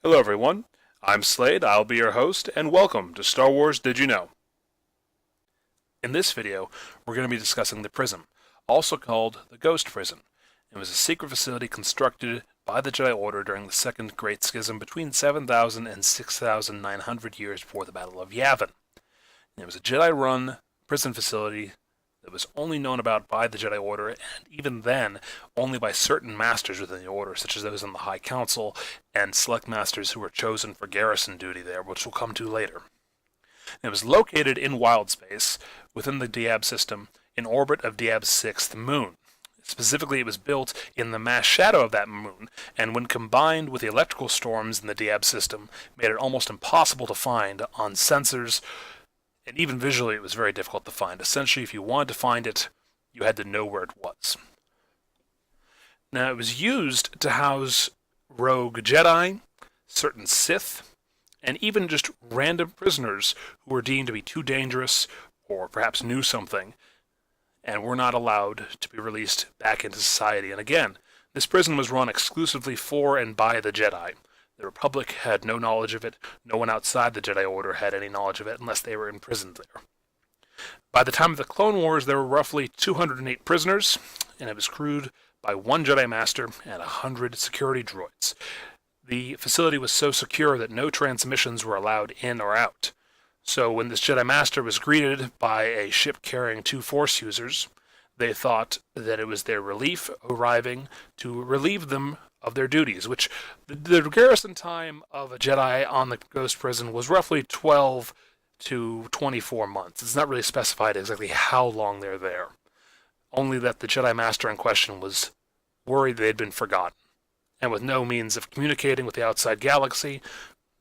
Hello everyone, I'm Slade, I'll be your host, and welcome to Star Wars Did You Know? In this video, we're going to be discussing the Prism, also called the Ghost Prison. It was a secret facility constructed by the Jedi Order during the Second Great Schism between 7,000 and 6,900 years before the Battle of Yavin. It was a Jedi-run prison facility that was only known about by the Jedi Order, and even then, only by certain masters within the Order, such as those in the High Council and select masters who were chosen for garrison duty there, which we'll come to later. It was located in wild space within the Diab system in orbit of Diab's sixth moon. Specifically, it was built in the mass shadow of that moon, and when combined with the electrical storms in the Diab system, made it almost impossible to find on sensors, and even visually it was very difficult to find. Essentially, if you wanted to find it, you had to know where it was. Now, it was used to house rogue Jedi, certain Sith, and even just random prisoners who were deemed to be too dangerous or perhaps knew something and were not allowed to be released back into society. And again, this prison was run exclusively for and by the Jedi. The Republic had no knowledge of it. No one outside the Jedi Order had any knowledge of it unless they were imprisoned there. By the time of the Clone Wars, there were roughly 208 prisoners, and it was crewed by one Jedi Master and 100 security droids. The facility was so secure that no transmissions were allowed in or out. So when this Jedi Master was greeted by a ship carrying two Force users, they thought that it was their relief arriving to relieve them of their duties, which the garrison time of a Jedi on the Ghost Prison was roughly 12 to 24 months. It's not really specified exactly how long they're there, only that the Jedi Master in question was worried they had been forgotten. And with no means of communicating with the outside galaxy,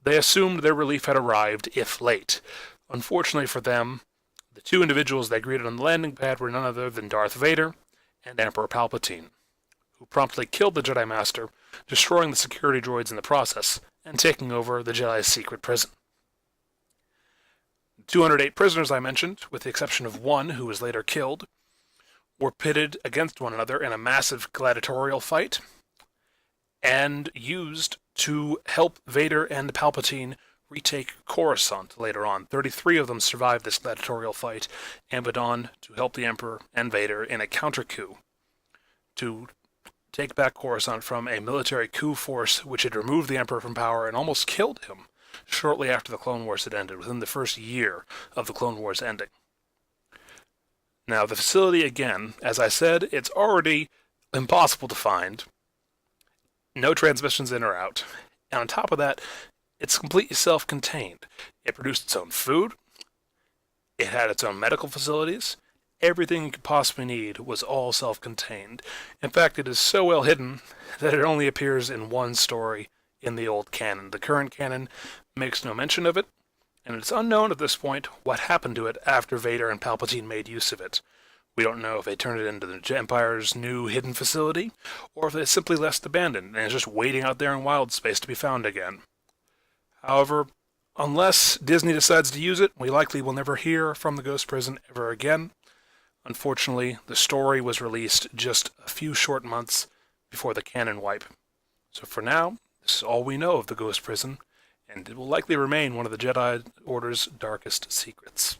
they assumed their relief had arrived, if late. Unfortunately for them, the two individuals they greeted on the landing pad were none other than Darth Vader and Emperor Palpatine, who promptly killed the Jedi Master, destroying the security droids in the process, and taking over the Jedi's secret prison. The 208 prisoners I mentioned, with the exception of one who was later killed, were pitted against one another in a massive gladiatorial fight, and used to help Vader and Palpatine retake Coruscant later on. 33 of them survived this gladiatorial fight and went on to help the Emperor and Vader in a counter-coup to take back Coruscant from a military coup force which had removed the Emperor from power and almost killed him shortly after the Clone Wars had ended, within the first year of the Clone Wars ending. Now, the facility, again, as I said, it's already impossible to find. No transmissions in or out. And on top of that, it's completely self-contained. It produced its own food. It had its own medical facilities. Everything you could possibly need was all self-contained. In fact, it is so well hidden that it only appears in one story in the old canon. The current canon makes no mention of it, and it's unknown at this point what happened to it after Vader and Palpatine made use of it. We don't know if they turned it into the Empire's new hidden facility, or if they simply left abandoned and is just waiting out there in wild space to be found again. However, unless Disney decides to use it, we likely will never hear from the Ghost Prison ever again. Unfortunately, the story was released just a few short months before the canon wipe. So for now, this is all we know of the Ghost Prison, and it will likely remain one of the Jedi Order's darkest secrets.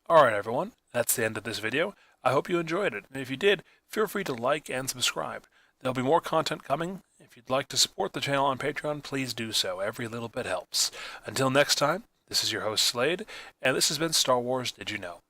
Alright everyone, that's the end of this video. I hope you enjoyed it, and if you did, feel free to like and subscribe. There'll be more content coming. If you'd like to support the channel on Patreon, please do so. Every little bit helps. Until next time, this is your host Slade, and this has been Star Wars Did You Know?